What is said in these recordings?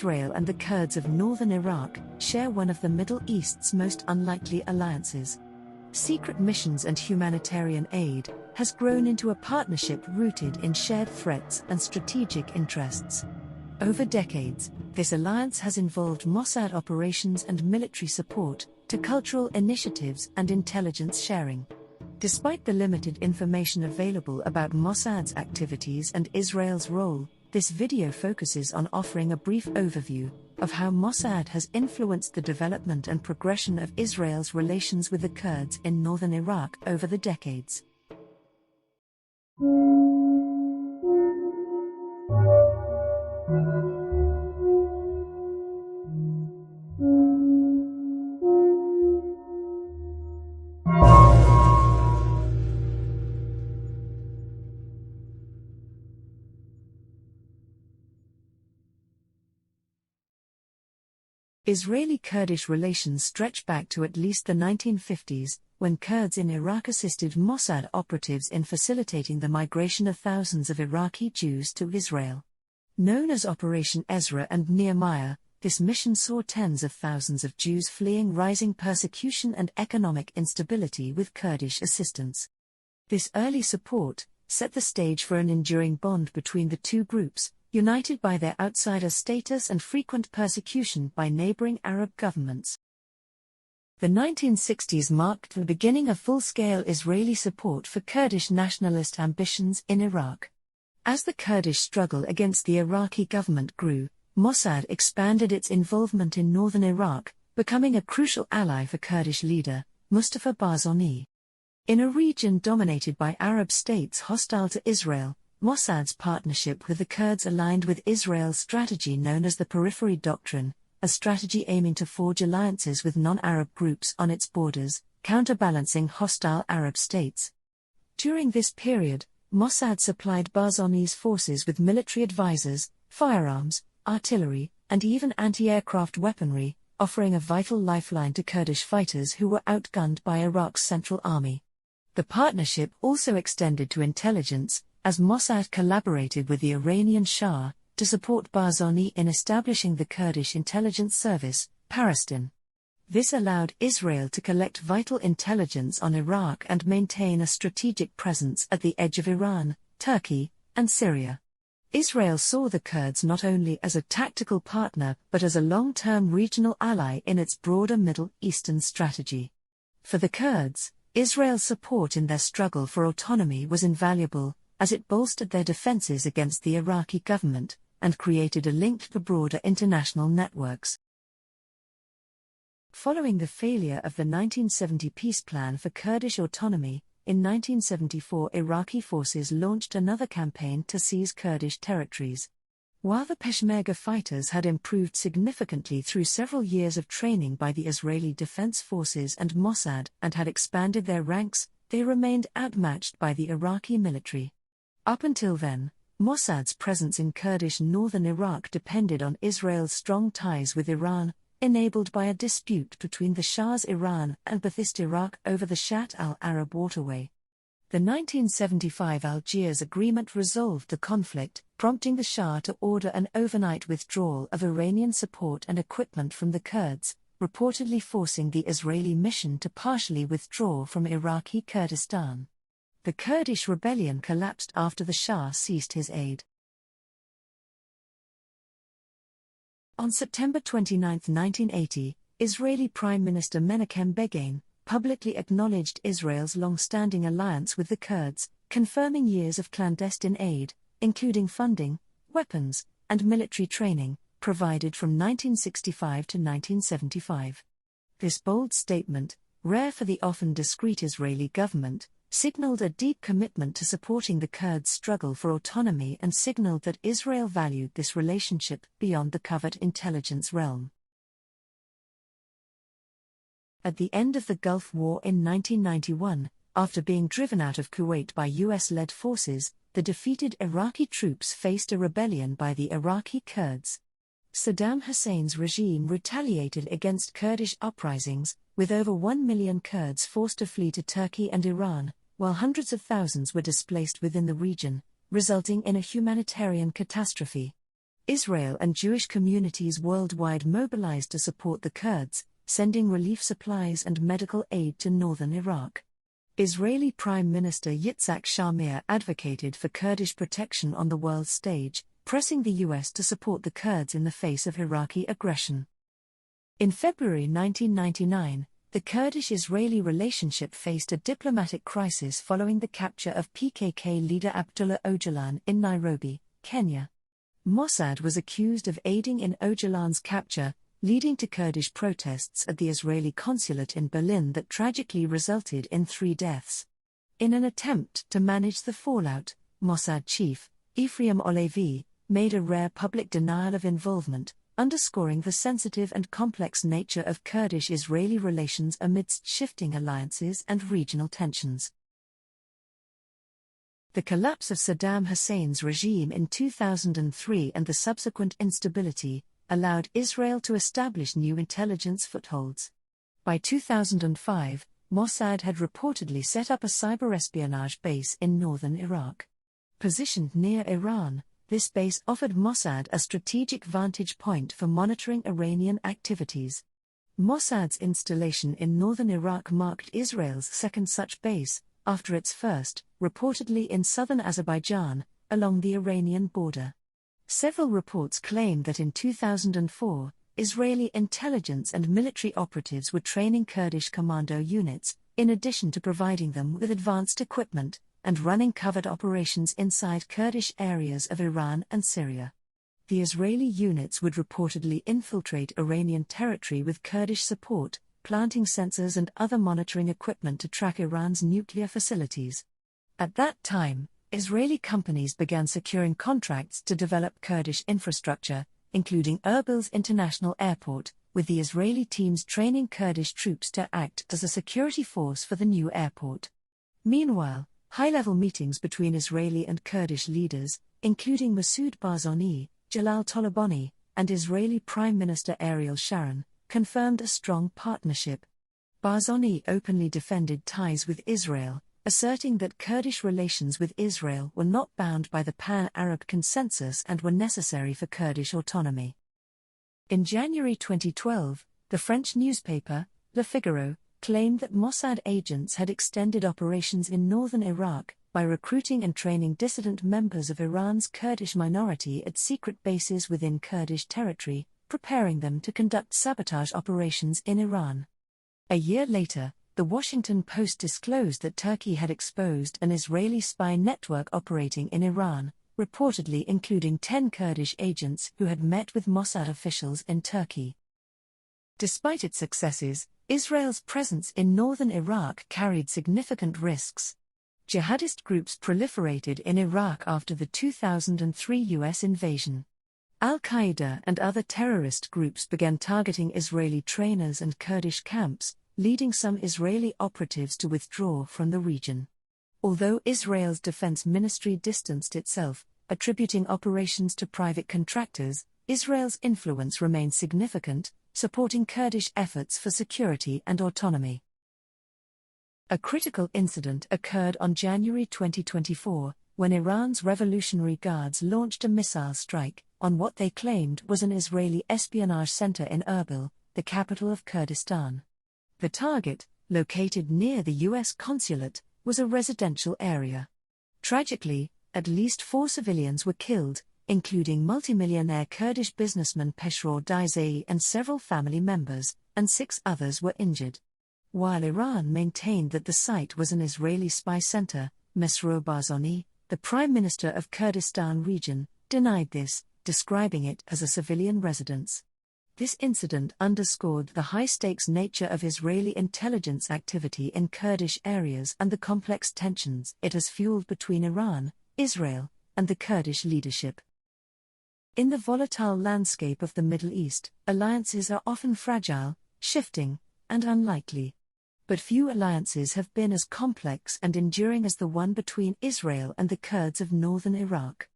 Israel and the Kurds of northern Iraq share one of the Middle East's most unlikely alliances. Secret missions and humanitarian aid has grown into a partnership rooted in shared threats and strategic interests. Over decades, this alliance has involved Mossad operations and military support to cultural initiatives and intelligence sharing. Despite the limited information available about Mossad's activities and Israel's role, this video focuses on offering a brief overview of how Mossad has influenced the development and progression of Israel's relations with the Kurds in northern Iraq over the decades. Israeli-Kurdish relations stretch back to at least the 1950s, when Kurds in Iraq assisted Mossad operatives in facilitating the migration of thousands of Iraqi Jews to Israel. Known as Operation Ezra and Nehemiah, this mission saw tens of thousands of Jews fleeing rising persecution and economic instability with Kurdish assistance. This early support set the stage for an enduring bond between the two groups, united by their outsider status and frequent persecution by neighboring Arab governments. The 1960s marked the beginning of full-scale Israeli support for Kurdish nationalist ambitions in Iraq. As the Kurdish struggle against the Iraqi government grew, Mossad expanded its involvement in northern Iraq, becoming a crucial ally for Kurdish leader, Mustafa Barzani. In a region dominated by Arab states hostile to Israel, Mossad's partnership with the Kurds aligned with Israel's strategy known as the Periphery Doctrine, a strategy aiming to forge alliances with non-Arab groups on its borders, counterbalancing hostile Arab states. During this period, Mossad supplied Barzani's forces with military advisors, firearms, artillery, and even anti-aircraft weaponry, offering a vital lifeline to Kurdish fighters who were outgunned by Iraq's Central Army. The partnership also extended to intelligence, as Mossad collaborated with the Iranian Shah to support Barzani in establishing the Kurdish intelligence service, Paristan. This allowed Israel to collect vital intelligence on Iraq and maintain a strategic presence at the edge of Iran, Turkey, and Syria. Israel saw the Kurds not only as a tactical partner but as a long-term regional ally in its broader Middle Eastern strategy. For the Kurds, Israel's support in their struggle for autonomy was invaluable, as it bolstered their defenses against the Iraqi government, and created a link to broader international networks. Following the failure of the 1970 peace plan for Kurdish autonomy, in 1974 Iraqi forces launched another campaign to seize Kurdish territories. While the Peshmerga fighters had improved significantly through several years of training by the Israeli Defense Forces and Mossad and had expanded their ranks, they remained outmatched by the Iraqi military. Up until then, Mossad's presence in Kurdish northern Iraq depended on Israel's strong ties with Iran, enabled by a dispute between the Shah's Iran and Ba'athist Iraq over the Shatt al-Arab waterway. The 1975 Algiers Agreement resolved the conflict, prompting the Shah to order an overnight withdrawal of Iranian support and equipment from the Kurds, reportedly forcing the Israeli mission to partially withdraw from Iraqi Kurdistan. The Kurdish rebellion collapsed after the Shah ceased his aid. On September 29, 1980, Israeli Prime Minister Menachem Begin publicly acknowledged Israel's long-standing alliance with the Kurds, confirming years of clandestine aid, including funding, weapons, and military training, provided from 1965 to 1975. This bold statement, rare for the often discreet Israeli government, signaled a deep commitment to supporting the Kurds' struggle for autonomy and signaled that Israel valued this relationship beyond the covert intelligence realm. At the end of the Gulf War in 1991, after being driven out of Kuwait by US-led forces, the defeated Iraqi troops faced a rebellion by the Iraqi Kurds. Saddam Hussein's regime retaliated against Kurdish uprisings, with over 1 million Kurds forced to flee to Turkey and Iran, while hundreds of thousands were displaced within the region, resulting in a humanitarian catastrophe. Israel and Jewish communities worldwide mobilized to support the Kurds, sending relief supplies and medical aid to northern Iraq. Israeli Prime Minister Yitzhak Shamir advocated for Kurdish protection on the world stage, pressing the US to support the Kurds in the face of Iraqi aggression. In February 1999, the Kurdish-Israeli relationship faced a diplomatic crisis following the capture of PKK leader Abdullah Öcalan in Nairobi, Kenya. Mossad was accused of aiding in Öcalan's capture, leading to Kurdish protests at the Israeli consulate in Berlin that tragically resulted in 3 deaths. In an attempt to manage the fallout, Mossad chief, Ephraim Olevi, made a rare public denial of involvement, underscoring the sensitive and complex nature of Kurdish-Israeli relations amidst shifting alliances and regional tensions. The collapse of Saddam Hussein's regime in 2003 and the subsequent instability allowed Israel to establish new intelligence footholds. By 2005, Mossad had reportedly set up a cyber-espionage base in northern Iraq. Positioned near Iran, this base offered Mossad a strategic vantage point for monitoring Iranian activities. Mossad's installation in northern Iraq marked Israel's second such base, after its first, reportedly in southern Azerbaijan, along the Iranian border. Several reports claim that in 2004, Israeli intelligence and military operatives were training Kurdish commando units, in addition to providing them with advanced equipment, and running covert operations inside Kurdish areas of Iran and Syria. The Israeli units would reportedly infiltrate Iranian territory with Kurdish support, planting sensors and other monitoring equipment to track Iran's nuclear facilities. At that time, Israeli companies began securing contracts to develop Kurdish infrastructure, including Erbil's International Airport, with the Israeli teams training Kurdish troops to act as a security force for the new airport. Meanwhile, high-level meetings between Israeli and Kurdish leaders, including Masoud Barzani, Jalal Talabani, and Israeli Prime Minister Ariel Sharon, confirmed a strong partnership. Barzani openly defended ties with Israel, asserting that Kurdish relations with Israel were not bound by the pan-Arab consensus and were necessary for Kurdish autonomy. In January 2012, the French newspaper, Le Figaro, claimed that Mossad agents had extended operations in northern Iraq by recruiting and training dissident members of Iran's Kurdish minority at secret bases within Kurdish territory, preparing them to conduct sabotage operations in Iran. A year later, The Washington Post disclosed that Turkey had exposed an Israeli spy network operating in Iran, reportedly including 10 Kurdish agents who had met with Mossad officials in Turkey. Despite its successes, Israel's presence in northern Iraq carried significant risks. Jihadist groups proliferated in Iraq after the 2003 U.S. invasion. Al-Qaeda and other terrorist groups began targeting Israeli trainers and Kurdish camps, leading some Israeli operatives to withdraw from the region. Although Israel's defense ministry distanced itself, attributing operations to private contractors, Israel's influence remained significant, supporting Kurdish efforts for security and autonomy. A critical incident occurred on January 2024, when Iran's Revolutionary Guards launched a missile strike on what they claimed was an Israeli espionage center in Erbil, the capital of Kurdistan. The target, located near the U.S. consulate, was a residential area. Tragically, at least 4 civilians were killed, including multimillionaire Kurdish businessman Pesroor Daizei and several family members, and 6 others were injured. While Iran maintained that the site was an Israeli spy center, Mesrour Barzani, the Prime Minister of Kurdistan region, denied this, describing it as a civilian residence. This incident underscored the high-stakes nature of Israeli intelligence activity in Kurdish areas and the complex tensions it has fueled between Iran, Israel, and the Kurdish leadership. In the volatile landscape of the Middle East, alliances are often fragile, shifting, and unlikely. But few alliances have been as complex and enduring as the one between Israel and the Kurds of northern Iraq.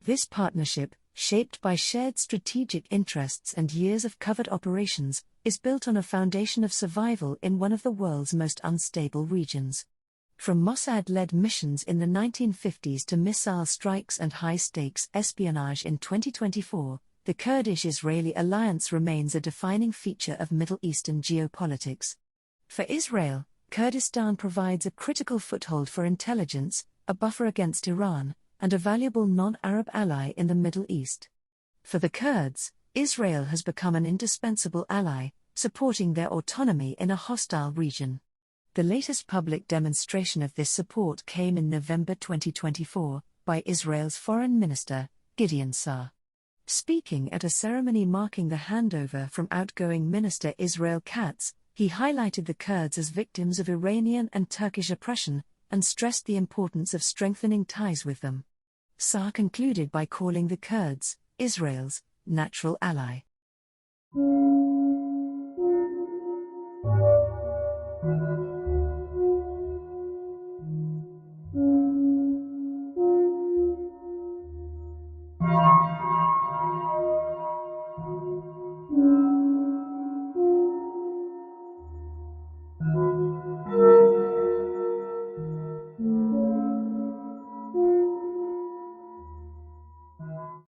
This partnership, shaped by shared strategic interests and years of covert operations, is built on a foundation of survival in one of the world's most unstable regions. From Mossad-led missions in the 1950s to missile strikes and high-stakes espionage in 2024, the Kurdish-Israeli alliance remains a defining feature of Middle Eastern geopolitics. For Israel, Kurdistan provides a critical foothold for intelligence, a buffer against Iran, and a valuable non-Arab ally in the Middle East. For the Kurds, Israel has become an indispensable ally, supporting their autonomy in a hostile region. The latest public demonstration of this support came in November 2024, by Israel's Foreign Minister, Gideon Sa'ar. Speaking at a ceremony marking the handover from outgoing Minister Israel Katz, he highlighted the Kurds as victims of Iranian and Turkish oppression, and stressed the importance of strengthening ties with them. Sa'ar concluded by calling the Kurds Israel's natural ally.